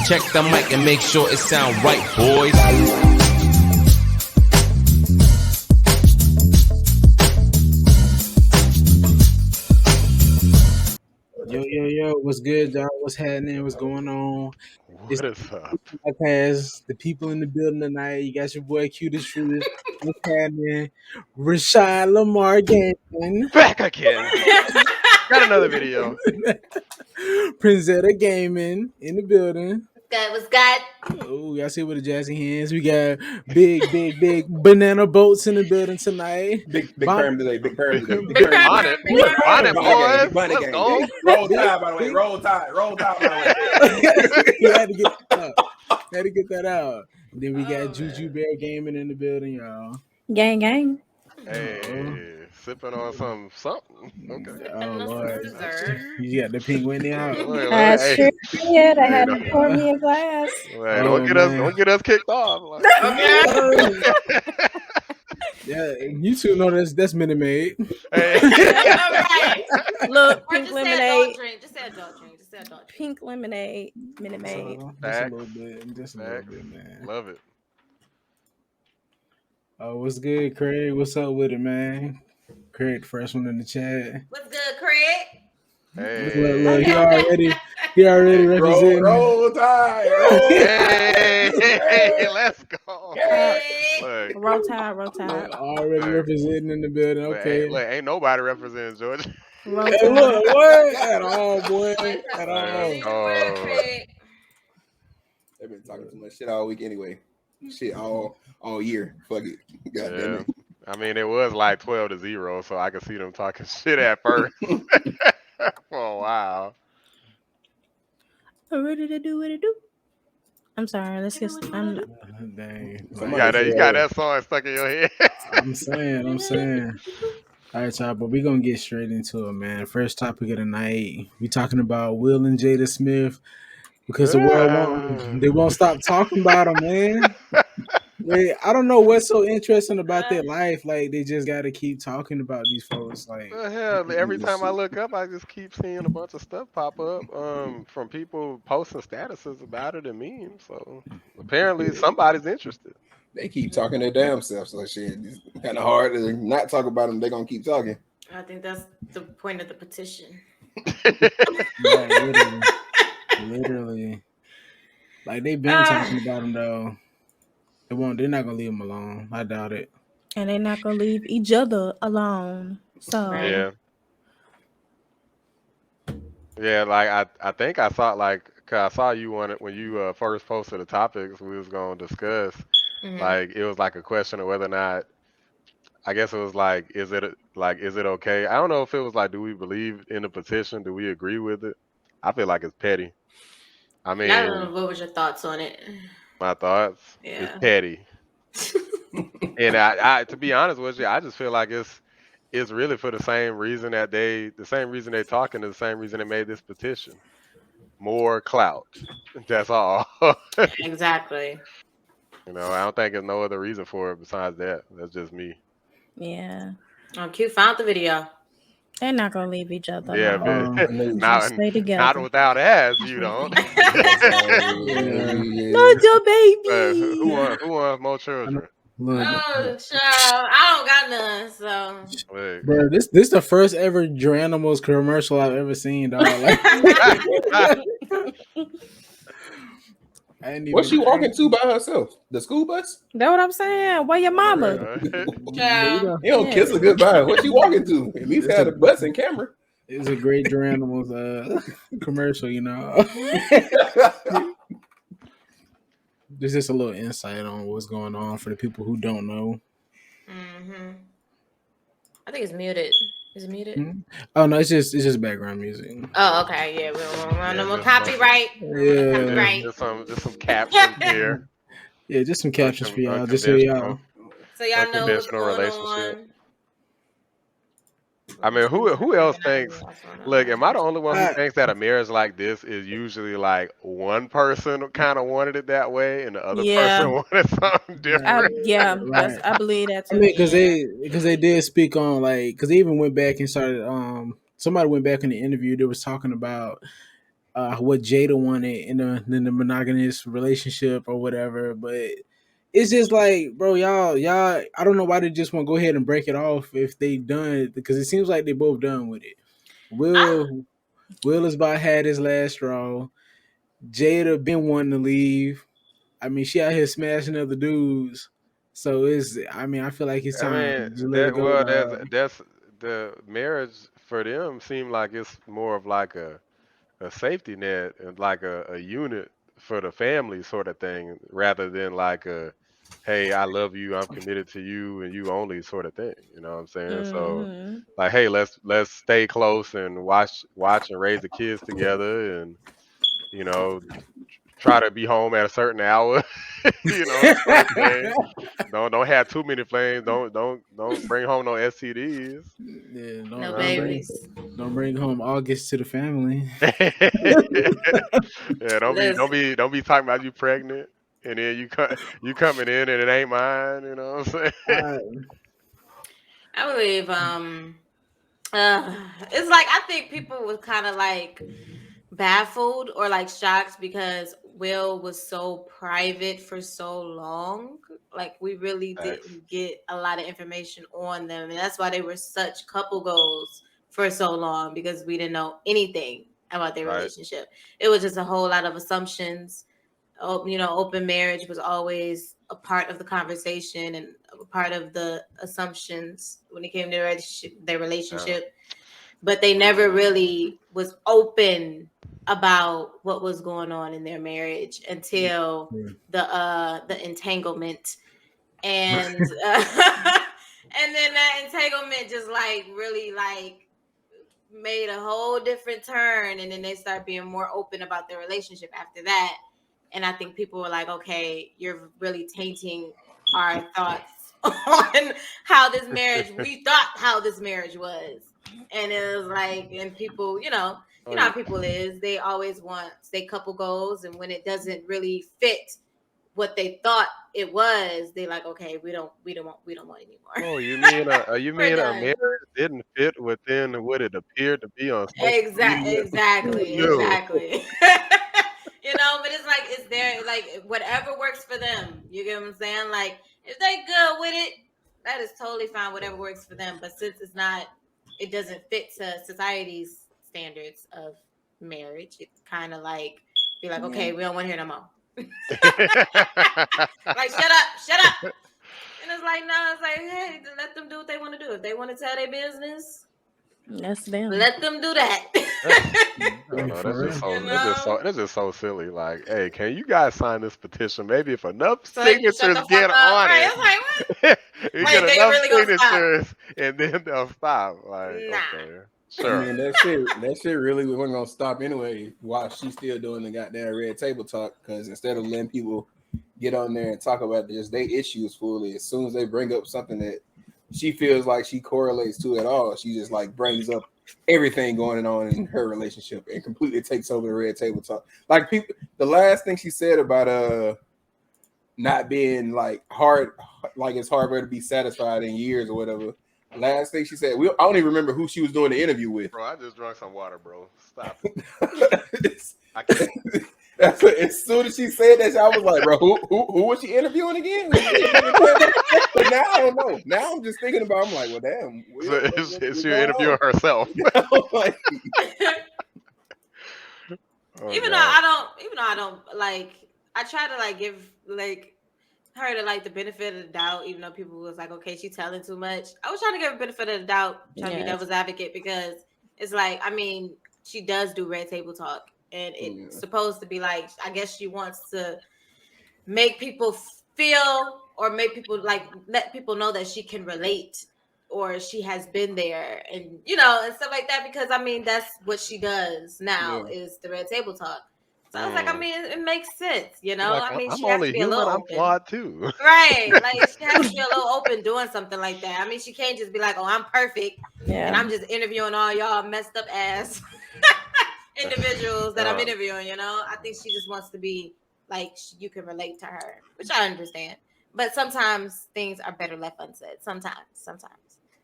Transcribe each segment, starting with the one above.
Check the mic and make sure it sound right, boys. Yo, what's good, dog? What's happening? What's going on? It's What is up? podcast. The people in the building tonight. You got your boy Q the Truth. What's happening? Rashad Lamar Gaming. Back again. Got another video. Princetta Gaming in the building. What's good? Oh, y'all see with the jazzy hands. We got big banana boats in the building tonight. Big perm today. Big perm today. Big perm. Bonnet, boys. Let's go. Roll Tide, by the way. Roll Tide, by the way. You had to get that out. Had to get that out. Then we got Juju Bear Gaming in the building, y'all. Gang. Hey, sipping on something. Okay. Oh Lord, you got the pink Whitney out. I sure did. I had to pour me a glass. Wait, don't get us kicked off. Yeah, you two know that's Minute Maid. Hey. Right. Look, Or pink just lemonade. Just say adult drink. Just say adult drink. Pink lemonade. Minute Maid. Just a little bit, man. Love it. Oh, what's good, Craig? What's up with it, man? Craig, first one in the chat. What's good, Craig? Hey. Look, he already representing. Roll Tide. Hey, let's go. Craig. Roll Tide. Already representing in the building. Okay. Look, ain't nobody representing Georgia. Roll Hey, Tide. look, what? At all, boy. At all. Oh. Craig. They've been talking too much shit all week anyway. Shit all year. Fuck it. God damn Yeah. it. I mean, it was like 12-0, so I could see them talking shit at first for a while. What did it do? I'm sorry. Let's get. Dang. You got that song stuck in your head. I'm saying. All right, y'all, but we're going to get straight into it, man. First topic of the night, we talking about Will and Jada Smith because the world they won't stop talking about them, man. I don't know what's so interesting about their life. Like, they just got to keep talking about these folks. Like, The hell, every time I look up, I just keep seeing a bunch of stuff pop up from people posting statuses about it and memes. So apparently somebody's interested. They keep talking their damn self. So shit, it's kind of hard to not talk about them. They're going to keep talking. I think that's the point of the petition. yeah, literally. Like, they've been talking about them, though. They're not gonna leave them alone. I doubt it. And they're not gonna leave each other alone. So yeah. Like I think I saw cause I saw you on it when you first posted the topics we was gonna discuss. Mhm. Like it was like a question of whether or not. I guess it was like, is it okay? I don't know if it was like, do we believe in the petition? Do we agree with it? I feel like it's petty. I mean, I don't know. What was your thoughts on it? my thoughts. Yeah. It's petty. And I to be honest with you, I just feel like it's really for the same reason they're talking, the same reason they made this petition. More clout. That's all. Exactly. I don't think there's no other reason for it besides that. That's just me. yeah, Q found the video. they're not gonna leave each other Yeah, alone. but Stay together. not without ass, you don't. Not your baby. Who wants more children? Look, Oh, child. I don't got none, so. Wait. bro, this the first ever Geronimo's commercial I've ever seen, dog. Like, I ain't even What's she walking to by herself? The school bus? That's what I'm saying. Where your mama? Child. You don't kiss her goodbye. What you walking to? At least have a bus and camera. It's a great Geronimo's commercial, There's just a little insight on what's going on for the people who don't know. Mm-hmm. I think it's muted. Is it muted? Mm-hmm. Oh no, it's just background music. Oh, okay. Yeah, we don't want no more just copyright. Yeah. Copyright. Just some captions here. Yeah, just some captions for y'all, just so y'all. So y'all know what's Unconventional going relationship. on. I mean, who else thinks? Look, am I the only one who thinks that a marriage like this is usually like one person kind of wanted it that way and the other person wanted something different? Right. I believe that too. I mean, because they did speak on because they even went back and started. Somebody went back in the interview. They was talking about what Jada wanted in the monogamous relationship or whatever. But it's just like, bro, y'all. I don't know why they just want to go ahead and break it off if they done, because it seems like they both done with it. I, Will has about had his last straw. Jada been wanting to leave. I mean, she out here smashing other dudes. So I feel like it's I time mean, to let it go, dog. that's the marriage for them seem like it's more of like a safety net and like a unit for the family sort of thing rather than like a hey, I love you, I'm committed to you and you only sort of thing. You know what I'm saying? So Mm-hmm. like, hey, let's stay close and watch and raise the kids together and you know try to be home at a certain hour, sort of thing. Don't have too many flames. Don't bring home no STDs. Yeah, no You know what babies. don't bring home August to the family. I'm saying? Yeah, Listen, don't be talking about you pregnant and then you coming in and it ain't mine. You know what I'm saying? I, I believe it's like I think people was kind of like baffled or like shocked because Will was so private for so long. Like we really Facts. didn't get a lot of information on them, and that's why they were such couple goals for so long because we didn't know anything about their Right. relationship. It was just a whole lot of assumptions. Open marriage was always a part of the conversation and a part of the assumptions when it came to their Yeah. relationship, but they never really was open about what was going on in their marriage until the entanglement and and then that entanglement just like really like made a whole different turn, and then they start being more open about their relationship after that. And I think people were like, okay, you're really tainting our thoughts on how this marriage, we thought how this marriage was. And it was like, and people, Oh how yeah. people is, they always want say couple goals, and when it doesn't really fit what they thought it was, they like, okay, we don't want anymore. Oh, you We're mean a done. marriage didn't fit within what it appeared to be on social media? Exactly, No. exactly. But it's like it's their like whatever works for them. You get what I'm saying? Like if they good with it, that is totally fine. Whatever works for them. But since it doesn't fit to society's standards of marriage. It's kind of like be like, Yeah. okay, we don't want to hear no more. Like shut up. And it's like no, it's like hey, let them do what they want to do. If they want to tell their business, That's them. let them do that. I don't know. for real. That's just so silly. Like, hey, can you guys sign this petition? Maybe if enough So they can shut signatures the fuck get up. on Right? it, It's like what? you Wait, get they enough really gonna stop? signatures, and then they'll stop. Like, Nah. okay, I sure. mean, that shit really wasn't gonna stop anyway. While she's still doing the goddamn red table talk, because instead of letting people get on there and talk about just their issues fully, as soon as they bring up something that she feels like she correlates to at all, she just like brings up everything going on in her relationship and completely takes over the red table talk. Like people, the last thing she said about not being like hard, like it's hard for her to be satisfied in years or whatever. Last thing she said, I don't even remember who she was doing the interview with. Bro, I just drank some water, bro. Stop it. It's- I can't. as soon as she said that, I was like, bro, who was she interviewing again? But now I don't know. Now I'm just thinking about. I'm like, well, damn. So What's she's going interviewing on? herself. I'm like, Oh, even God. though I don't like, I try to like give like her to like the benefit of the doubt, even though people was like, okay, she's telling too much. I was trying to give her benefit of the doubt, trying to be Yes. devil's advocate because it's like, I mean, she does do red table talk, and Yeah. it's supposed to be like, I guess she wants to make people feel or make people like let people know that she can relate or she has been there and and stuff like that, because I mean that's what she does now Yeah. is the red table talk. So I was like, I mean, it makes sense, Like, I mean, I'm she has to only be a human. little I'm open. flawed too. Right. Like she has to be a little open doing something like that. I mean, she can't just be like, oh, I'm perfect and Yeah. I'm just interviewing all y'all messed up ass individuals that I'm interviewing, I think she just wants to be like you can relate to her, which I understand. But sometimes things are better left unsaid. Sometimes.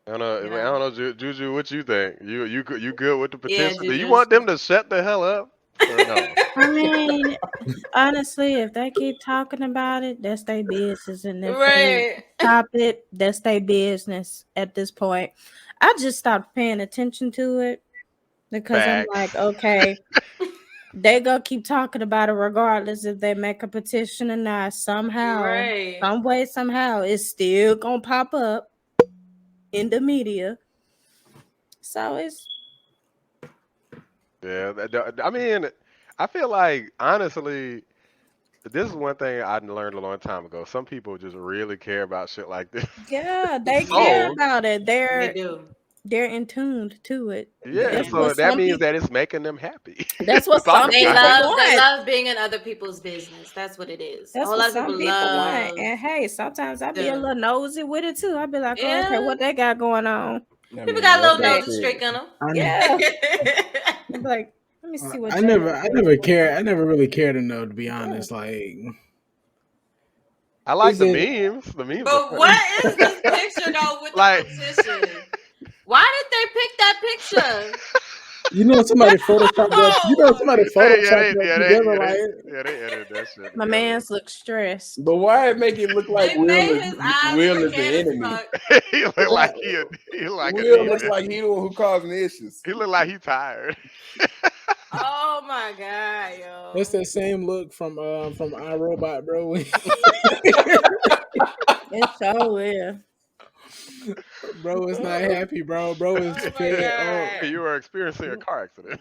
I don't know. I don't know, Juju. What you think? You good with the Yeah, petition? Do you Juju. want them to shut the hell up? Or no? I mean, honestly, if they keep talking about it, that's their business, and if they Right. stop it, that's their business. At this point, I just stopped paying attention to it because I'm Facts. like, okay, they gonna keep talking about it regardless if they make a petition or not. Somehow, Right. some way, somehow, it's still gonna pop up in the media. So it's Yeah, I mean, I feel like honestly, this is one thing I learned a long time ago. Some people just really care about shit like this. yeah, they care So about it. They do. They're in tuned to it. yeah, That's Yeah. so what that some means people. that it's making them happy That's to what talk some They people about it. they want. love being in other people's business. That's what it is. A That's whole what lot of some people people want. love And hey, sometimes I be a the little nosy with it too. I be like, oh, okay, yeah. what they got going on? I People mean, got a that's little what I They, nosy said. streak on yeah. them. I'm like, let me see what I Jada never, I said. never care. I never really cared to know, to be Yeah. honest. Like, I like is the it? memes. The memes are But funny. what is this picture though with Like, the petition? Why did they pick that picture? You know, somebody photoshopped that. You know, Oh, somebody hey, photoshopped that together. Like, they edited that shit My together. man's look stressed. But why it make it look like it made his eyes Will look is the at as enemy? fuck. He look Why, like he like a Will looks demon. like he the one who causing the issues. He look like he tired. Oh my god, yo. that's that same look from iRobot, bro. It's so weird. Bro is not happy, bro. Bro is Oh my fed up. god. You are experiencing a car accident.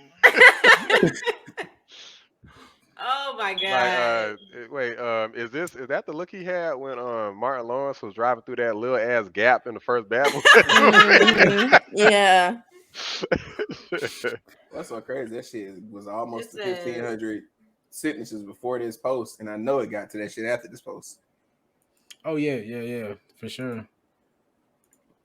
Oh my god. Like, wait, is that the look he had when Martin Lawrence was driving through that little ass gap in the first bad movie? Mhm. Yeah. That's so crazy. That shit was almost It says- 1,500 signatures before this post, and I know it got to that shit after this post. Oh yeah, for sure.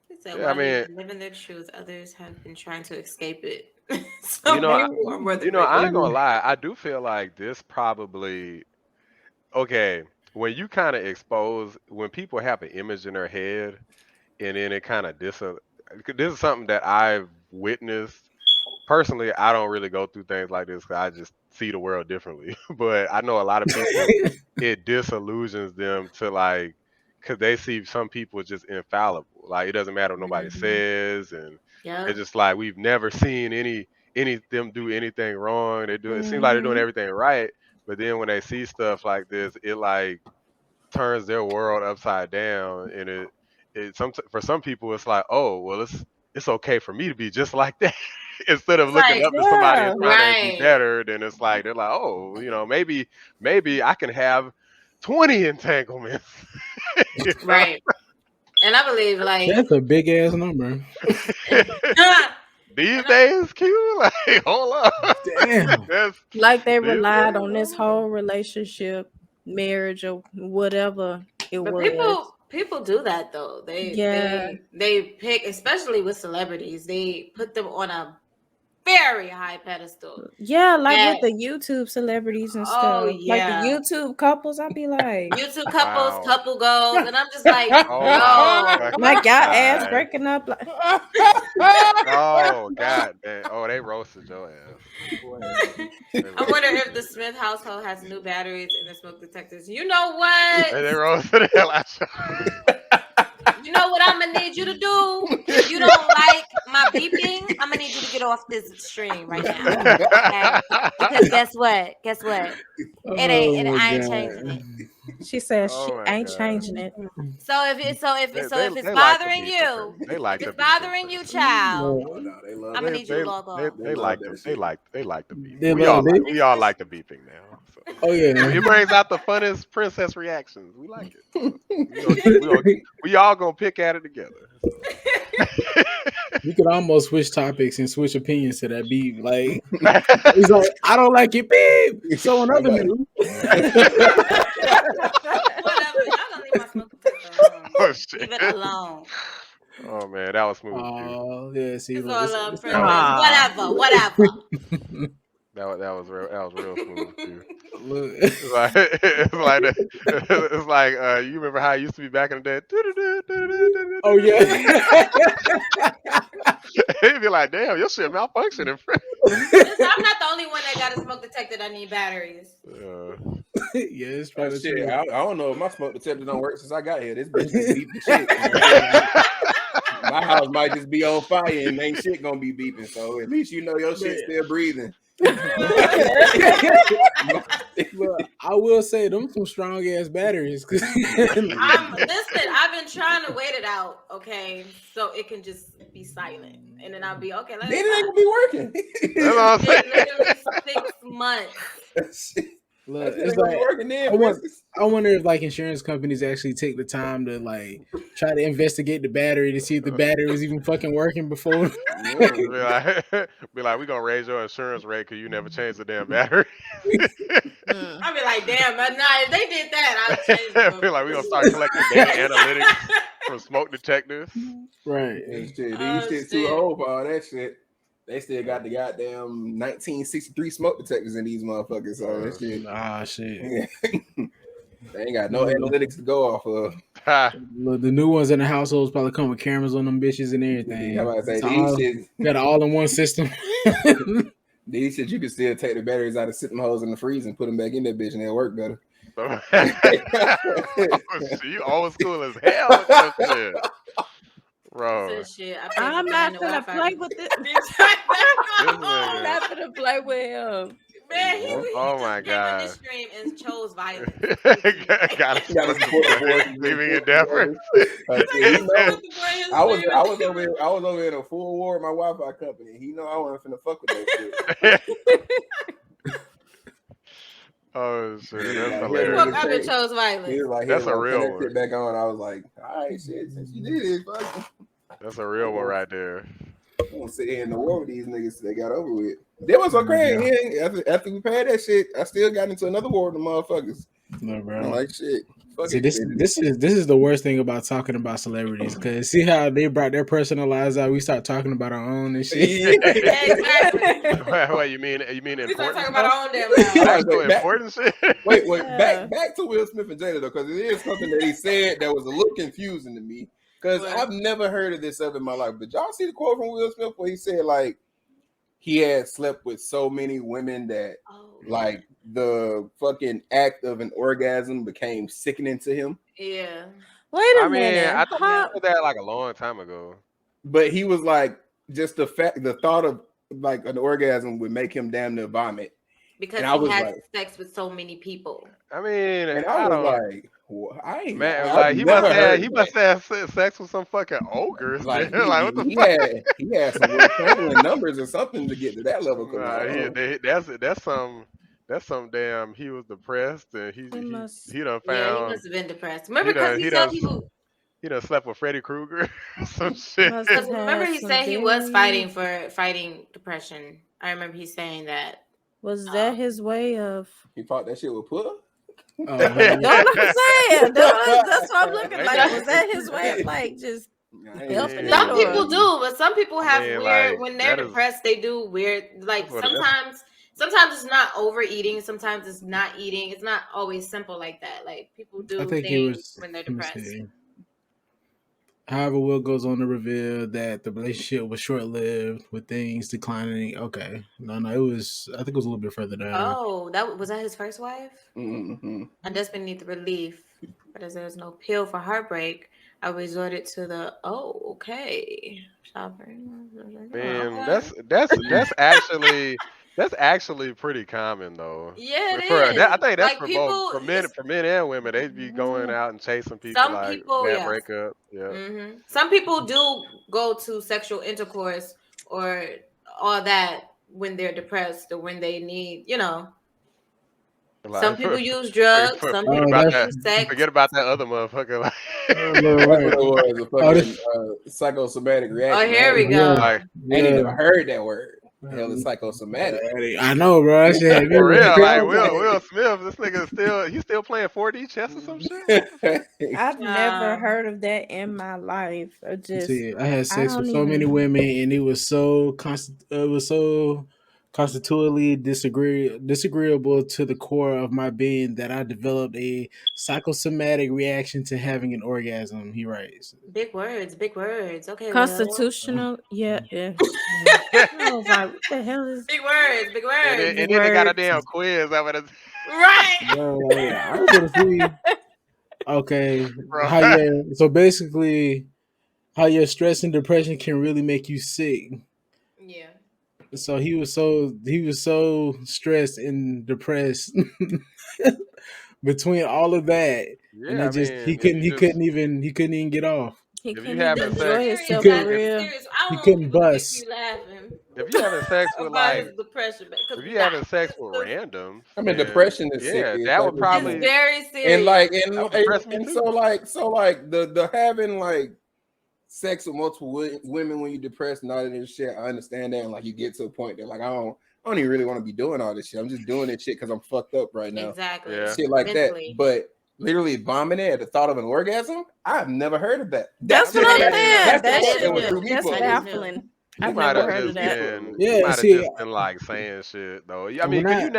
He said, Yeah, I while mean- he's living their truth, others have been trying to escape it. So You know, maybe more worth it. I ain't gonna lie. I do feel like this probably okay. When you kind of expose, when people have an image in their head, and then it kind of this is something that I've witnessed personally. I don't really go through things like this because I just see the world differently. But I know a lot of people, it disillusions them to like, because they see some people just infallible. Like it doesn't matter what nobody Mhm. says, and Yeah. it's just like we've never seen any them do anything wrong. They do it seems like they're doing everything right, but then when they see stuff like this, it like turns their world upside down, and for some people it's like, oh well, it's okay for me to be just like that. Instead of It's looking like, up to somebody yeah, and trying to be right. better, then it's like they're like, oh, maybe I can have 20 entanglements. You know? Right. And I believe like That's a big ass number. These days, Q, like, hold up. Damn. That's like they these relied days, on this whole relationship, marriage, or whatever it but was. people do that though. Yeah. They pick, especially with celebrities, they put them on a very high pedestal. Yeah, like That- with the YouTube celebrities and Oh, stuff. Like the yeah. YouTube couples, I'd be like, YouTube couples, Wow. couple goals, and I'm just like, Oh my yo. like y'all God. ass breaking up. Like, Oh god damn. Oh, they roasted your ass. I wonder if the Smith household has new batteries in the smoke detectors. You know what? They roasted the hell out you. You know what I'm gonna need you to do? If you don't like my beeping, I'm gonna need you to get off this stream right now. Okay? Because guess what? I ain't changing it. she said Oh she my ain't God. changing it. So if it's They bothering like the you, beeping. They like if the it's bothering you, child, Oh, no, they love I'm it. gonna need you to log off. They like the beeping. They We love it. we all like the beeping now. So. Oh yeah. It brings out the funnest princess reactions. We like it. We all gonna pick at it together. You could almost switch topics and switch opinions to that beat. Like he's like, I don't like it, beep. So another new. Whatever. Y'all gonna leave my smoke detector alone. Oh shit. Leave it alone. Oh man, that was smooth. Q. Oh yeah, see, It's look, all this- love, this- princess. Aw. Whatever. That was real smooth too. look. It's like you remember how it used to be back in the day? Oh yeah. He'd be like, damn, your shit malfunctioning. I'm not the only one that got a smoke detector that need batteries. Yeah. Yeah, it's Oh, probably shit, true. I don't know if my smoke detector don't work since I got here. This bitch been beeping shit. My house might just be on fire and ain't shit gonna be beeping. So at least you know your shit still breathing. But I will say them some strong ass batteries. Listen, I've been trying to wait it out, okay, so it can just be silent, and then I'll be okay. Then it ain't gonna be working. That's what I'm saying. It's literally 6 months. Look, It's it's like like working then. I wonder if like insurance companies actually take the time to like try to investigate the battery to see if the battery was even fucking working before. Be like, we gonna raise your insurance rate because you never changed the damn battery. I'll be like, damn, but nah, if they did that, I'd change them. Feel like we gonna start collecting data analytics from smoke detectors. Right. These shit's too old for all that shit. They still got the goddamn 1963 smoke detectors in these motherfuckers. So that shit. Ah, shit. They ain't got no analytics to go off of. Look, the new ones in the households probably come with cameras on them bitches and everything. How about I say, Got an all-in-one system. These shit, you can still take the batteries out of sit them hoes in the freezer and put them back in that bitch and they'll work better. Oh, shit, you old school as hell with that shit. Bro. I'm not gonna play with this. I'm not gonna play with him. Man, he oh my god! this stream and chose violence. Gotta support the boy leaving indifference. I was over in a full war with my Wi-Fi company. He know I wasn't finna fuck with that shit. Oh shit, that's hilarious. I've been chose violence. He was like, that's a real one. Shit back on. I was like, all right, shit. Since you did it, fuck. That's a real one right there. I'm gonna sit here in the war with these niggas till they got over with. That was so crazy. After we paid that shit, I still got into another war with the motherfuckers. No, bro. I'm like shit. See, this is the worst thing about talking about celebrities, because see how they brought their personal lives out. We start talking about our own and shit. Exactly. Wait, you mean We important? start talking about our own damn lives. Important shit. Wait, back to Will Smith and Jada though, because it is something that he said that was a little confusing to me. Because I've never heard of this ever in my life. But y'all see the quote from Will Smith where he said like he had slept with so many women that like the fucking act of an orgasm became sickening to him. Yeah. Wait a minute. I thought I heard that like a long time ago. But he was like, just the thought of like an orgasm would make him damn near vomit. Because he had sex with so many people. I mean, and I was like, well, he must have sex with some fucking ogres. Like, what the fuck? He had some traveling numbers or something to get to that level. That's some damn. He was depressed and he done found. Yeah, he must have been depressed. Remember, because he said he done slept with Freddy Krueger. Some shit. Remember, he said he was fighting depression. I remember he saying that. Was that his way of? He fought that shit with pull? That's what I'm saying. That's what I'm looking like. Was that his way of like just helping? Some people do, but some people have weird. When they're depressed, they do weird. Like sometimes it's not overeating. Sometimes it's not eating. It's not always simple like that. Like people do things when they're depressed. However, Will goes on to reveal that the relationship was short-lived with things declining. Okay, no, it was. I think it was a little bit further down. Oh, was that his first wife? Mm-hmm. I desperately need the relief, but as there's no pill for heartbreak, I resorted to the okay shopping. Man, that's actually pretty common though. Yeah, it is. I think that's like for men and women. They be going out and chasing people. Some like people, that breakup. Yeah. Mm-hmm. Some people do go to sexual intercourse or all that when they're depressed or when they need, Like, some people use drugs. Some people use sex. Forget about that other motherfucker. Psychosomatic reaction. Oh, here we go. I ain't even heard that word. Hell is psychosomatic. I know, bro. For real, like Will Smith, this nigga still playing 4D chess or some shit. I've never heard of that in my life. I had sex with so many women, and it was so constant. It was so constitutionally disagreeable to the core of my being that I developed a psychosomatic reaction to having an orgasm. He writes. Big words, big words. Okay, Will. Constitutional, yeah. Oh, what the hell is Big words, big And words. then they got a words? damn quiz over the Right. Bro, like, I was gonna see. Okay, bro. how your so basically how your stress and depression can really make you sick. Yeah. So he was so stressed and depressed between all of that, and Yeah, it I just mean, if you just he couldn't even get off. He if you couldn't having even sex, enjoy Serious, himself couldn't- for guys, real. serious. I he don't couldn't want people to bust. keep you laughing if you having sex with about like his depression, because if you having sex with randoms, I mean, then depression is yeah, serious. that Like, would it's probably it's very serious. and like that would depress me and too. so like the having like sex with multiple women when you're depressed and all of this shit. I understand that, and like you get to a point that like I don't even really want to be doing all this shit. I'm just doing this shit because I'm fucked up right now. Exactly. Yeah. Shit like Mentally. that. But literally bombing it at the thought of an orgasm, I've never heard of that. That's Shit, what I'm yeah, saying. That's That the part shit, that would throw me that's for a loop. baffling. I've might never have heard of just that. been Yeah, you might have see, just been like saying shit though. I when mean, cause I- you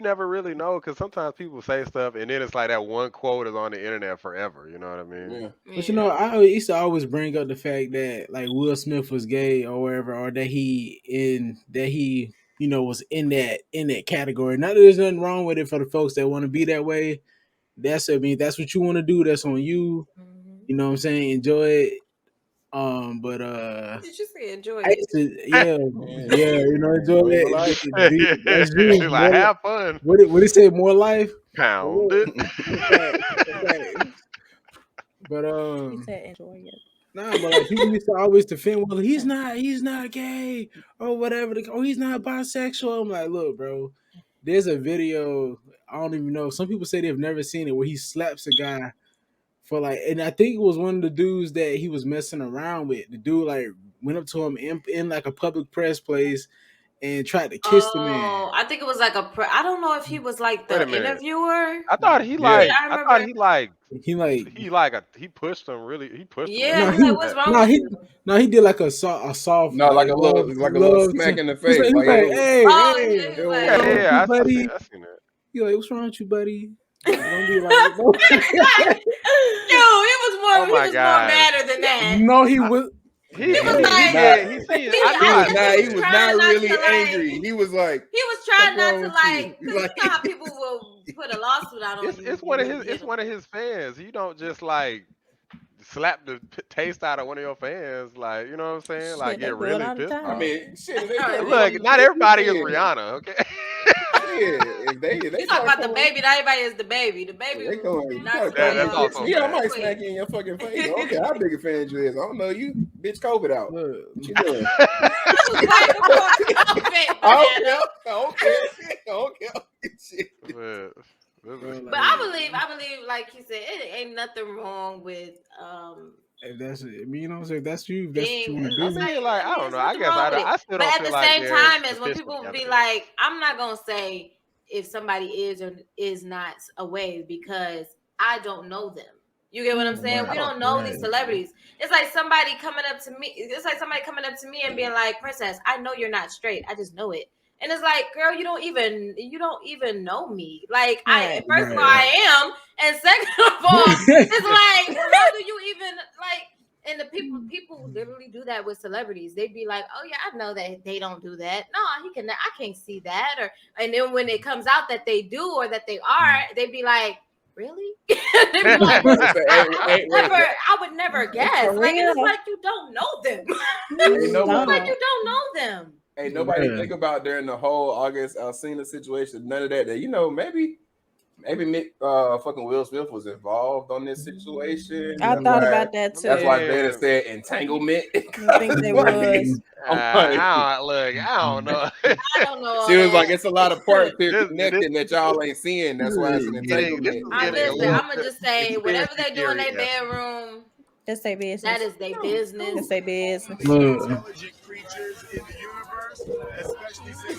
never really know, cause sometimes people say stuff and then it's like that one quote is on the internet forever. You know what I mean? Yeah. But you know, I used to always bring up the fact that like Will Smith was gay or whatever, or that he was in that category. Not that there's nothing wrong with it for the folks that want to be that way. That's that's what you want to do. That's on you. Mhm. You know what I'm saying? Enjoy it. But Did you say enjoy I it? used to, yeah, enjoy Enjoy your it. life. That's you. Like have fun, What did he say? More life. pound it. Okay. But He said enjoy it. nah, but like people used to always defend, well, he's not gay or whatever. He's not bisexual. I'm like, look, bro, there's a video. I don't even know. Some people say they've never seen it where he slaps a guy for like, and I think it was one of the dudes that he was messing around with. The dude like went up to him in like a public press place and tried to kiss the man. Oh, I think it was like I don't know if he was like Wait a the minute. interviewer. I thought he Yeah. like I I remember- thought he He pushed him really. He pushed him. Yeah, really he's like, like what's that. wrong with you? he did like a soft, No, like a little love smack in the He's face. like, Like, hey, Oh, hey, yeah, he was like, Yeah, Hey, yeah, I buddy. seen that. He like, what's wrong with you, buddy? Like, don't be like, no. Yo, he was more Oh my more God. madder than that. No, he was. He was did. like- He seen. He I was thought he was trying not not really to, like- angry. He was like, He was trying What's not wrong to with you? like, because you know how people will put a lawsuit out on you. it's one of his. It's one of his fans. You don't just like slap the taste out of one of your fans. Like you know what I'm saying? Like Shit, they get do it really all the pissed time. I off. mean, shit. Look, not everybody is Rihanna. Okay. Yeah, if they You talk about the baby, not everybody is the baby. The baby They going, not that's so also yeah, I bad. might smack you in your fucking face. Okay, how big a fan you is? I don't know you, bitch. COVID out. Look, What you doing? I Okay. Shit. But I believe, like you said, it ain't nothing wrong with if that's it. I mean, you know what I'm saying? If that's you. If that's what you being. want I to do. mean, like I don't know. I Nothing guess wrong with it. I still But don't at feel the like same there's time, as when sufficient people be evidence. like, I'm not gonna say if somebody is or is not away because I don't know them. You get what I'm saying? Right, We don't know right. these celebrities. It's like somebody coming up to me. It's like somebody coming up to me and being like, "Princess, I know you're not straight. I just know it." And it's like, girl, you don't even know me. Like, Right. first of all, I am, and second of all, it's like, how do you even like? And the people literally do that with celebrities. They'd be like, "Oh yeah, I know that they don't do that. No, I can't see that." And then when it comes out that they do or that they are, they'd be like, "Really?" They'd be like, I would never guess. For Like it's real. like you don't know them. Ain't nobody, It's like you don't know them. ain't nobody Yeah. think about during the whole August Alsina situation. None of that. That maybe fucking Will Smith was involved on this situation. I That's thought why- about that too. That's why Yeah. Jada said entanglement. I think they was. I don't know. I don't know. all She was that. like, it's a lot of parts here This- connecting that y'all ain't seeing. That's why it's an entanglement. I'm gonna just say whatever they do in their Conspiracy bedroom, That's their business. that is their business. That's their business.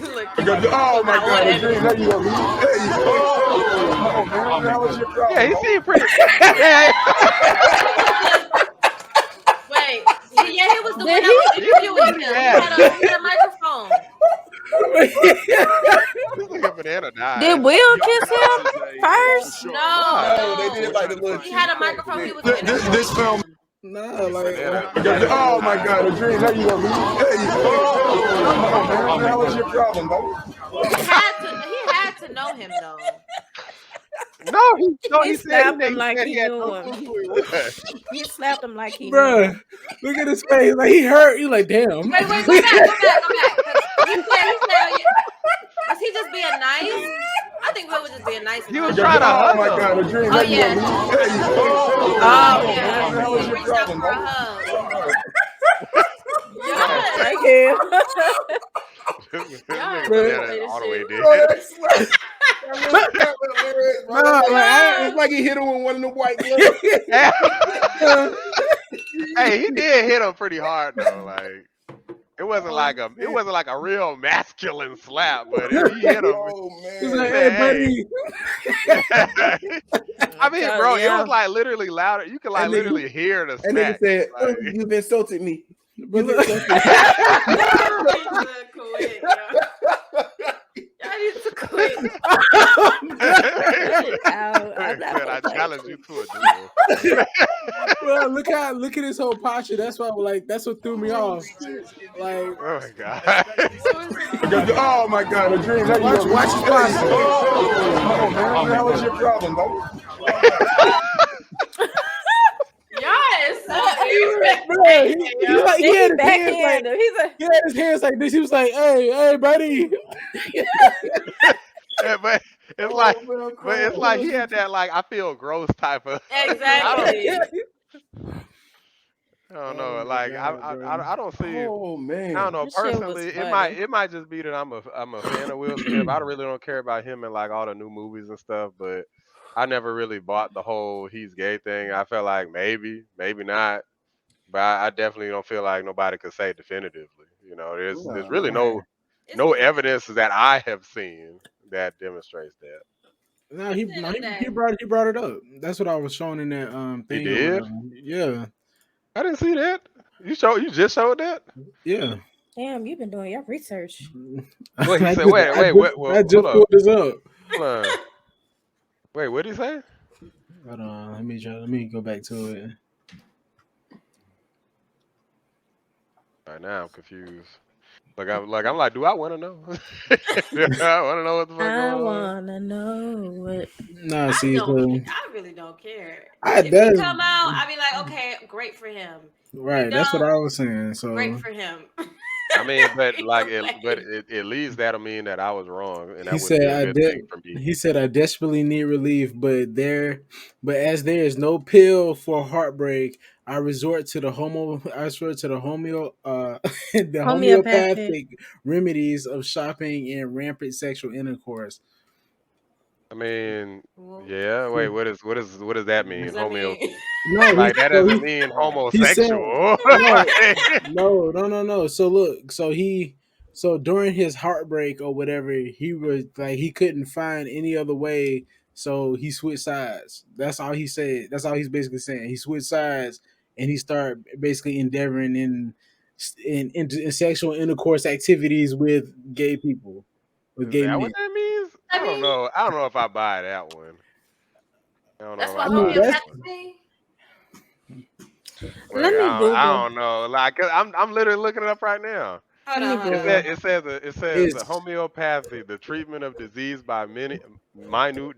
Look, Look, Oh my God! whatever. Yeah, he seemed pretty. Yeah, Wait, yeah, he was the one that was interviewing him. He had a microphone. This nigga banana died. Did Will kiss him first? No, No, they no. did like the little. He had a microphone. He was This film. Nah, like Oh my God, a dream. How you gonna be? Hey, oh, man, what's your problem, buddy? He had to know him though. No, He said slapped him like said he had knew no him. clue who he was. He slapped him like he knew bruh, him. look at his face. Like he hurt. You like, damn. Wait, go back. He said, was he just being nice? I think Will was just being nice. He was trying to hug Oh my him. God, a dream. Oh yeah. Oh Yeah. man, what's He your reached out problem, for a buddy? hug. Thank you. This Y'all nigga really banana play this all the way shit. dead. It's like he hit him with one of the white gloves. Hey, he did hit him pretty hard though. Like it wasn't like a real masculine slap, but he hit him. Oh He's man. like, hey, buddy. I mean, bro, it was like literally louder. You could like And then literally hear the And then smack. he said, Like, "You've insulted me." But You've look- insulted Y'all need to quit. I challenge you to a duel. Well, look at his whole posture. That's why, that's what threw me off. Like, Oh my god. me. Oh my God, a dream. How you gonna be? watch his posture. Oh man, how was your problem, buddy? Y'all is so Bruh, he had his hands like, Backhand him. He's like, he had his hands like this. He was like, hey, buddy. Yeah, but it's like he had that like I feel gross type of. Exactly. I don't know. Oh my Like God, bro. I don't see. Oh man. I don't know. This shit was Personally, funny. it might just be that I'm a fan of Will Smith. I really don't care about him and like all the new movies and stuff, but I never really bought the whole he's gay thing. I felt like maybe not, but I definitely don't feel like nobody could say definitively. You know, there's really no evidence that I have seen that demonstrates that. No, he brought it up. That's what I was showing in that thing. He did? Yeah. I didn't see that. You just showed that? Yeah. damn, you've been doing your research. What he I said? just- Wait, I just hold up. pulled this up. Hold on. Wait, what did he say? Hold on, let me go back to it. Right now I'm confused. I'm like, do I want to know? Do I want to know what the fuck I going on? wanna know it. Nah, see, so, I really don't care. I If does he come out, I'll be like, okay, great for him. right. That's what I was saying. So Great for him. I mean, but at least that'll mean that I was wrong, and that he would be said, a good thing for me. He said, I desperately need relief, but as there is no pill for heartbreak, I resort to the homeopathic remedies of shopping and rampant sexual intercourse. I mean, yeah. Wait, what does that mean? Homeo. No, Like that doesn't mean homosexual. No. So look, so during his heartbreak or whatever, he was like he couldn't find any other way, so he switched sides. That's all he said. That's all he's basically saying. He switched sides and he started basically endeavoring in sexual intercourse activities with gay people, with Is gay that men. what that means? I don't know. I don't know if I buy that one. I don't know. That's if what I buy that homeopathic one. mean? Let me I Google. don't know. Like I'm literally looking it up right now. Hold on. It says the homeopathy, the treatment of disease by minute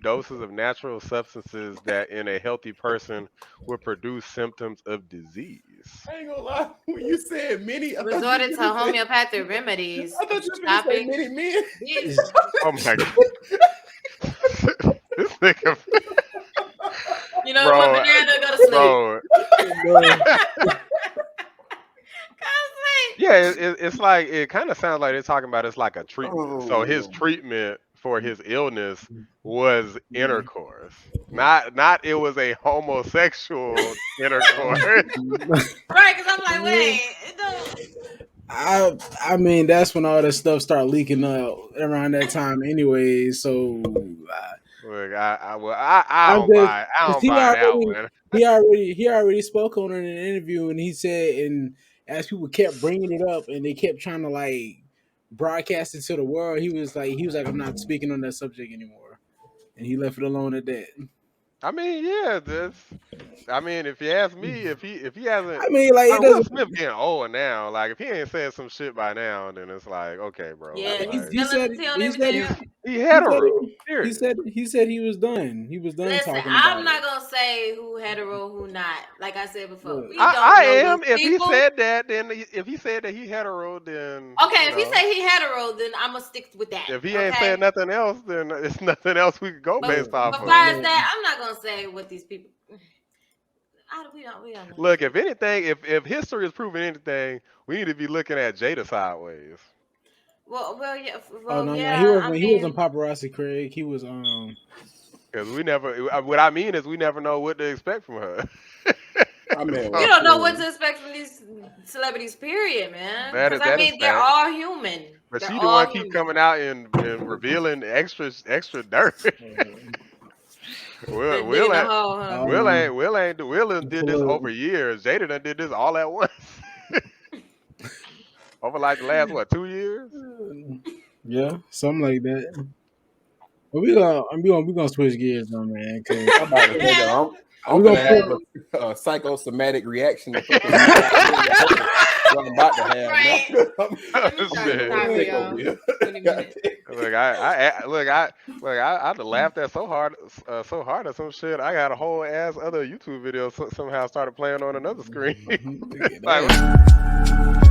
doses of natural substances that in a healthy person would produce symptoms of disease. I ain't gonna lie. When you said many, Resorted to homeopathic remedies. I thought you were gonna say many men. Oh my god. This nigga. You know what? Banana go to sleep. Bro. Yeah, it's like it kind of sounds like they're talking about it's like a treatment. So his treatment for his illness was intercourse, not it was a homosexual intercourse. Right? Because I'm like, wait, it don't. I mean, that's when all that stuff started leaking out around that time, anyway. So Look, I don't buy that one. he already spoke on it in an interview, and he said, and as people kept bringing it up, and they kept trying to like broadcasted to the world, he was like, I'm not speaking on that subject anymore, and he left it alone at that. I mean, yeah, I mean, if you ask me, if he hasn't, I mean, like, it Will doesn't. Smith getting old now. Like, if he ain't said some shit by now, then it's like, okay, bro. Yeah, Like, he's He still said telling he said everything. he he hetero. said Period. he said he was done. He was done Listen, talking I'm about not it. gonna say who hetero, who not. Like I said before, Look, we I don't know am. these If he people. said that, then if he said that he hetero, then Okay, you if he know. say he hetero, then I'm gonna stick with that. If he ain't Okay. saying nothing else, then it's nothing else we could go But based off besides of. that, I'm not gonna say what these people. We don't know. Look, if anything, if history is proving anything, we need to be looking at Jada sideways. Well, yeah. Oh Well, no, yeah. he wasn't. I He mean, wasn't paparazzi, Craig. He was Because we never, what I mean is we never know what to expect from her. I mean, we don't know what to expect from these celebrities. Period, man. Because I that is mean, they're fact. all human. But They're she the all one keep human. coming out and revealing extra dirt. They're Will digging a ain't hole, huh? Will done did this over years. Jada done did this all at once. Over like the last 2 years? yeah, something like that. But we gonna switch gears though, man. Cause I'm about to say that I'm we gonna gonna have a psychosomatic reaction to fucking what I'm about to have. Right. I'm Let me start Shit. the timer, sick y'all. over here. 20 minutes. Look, I laughed at so hard at some shit. I got a whole ass other YouTube video somehow started playing on another screen. Look at Like, that.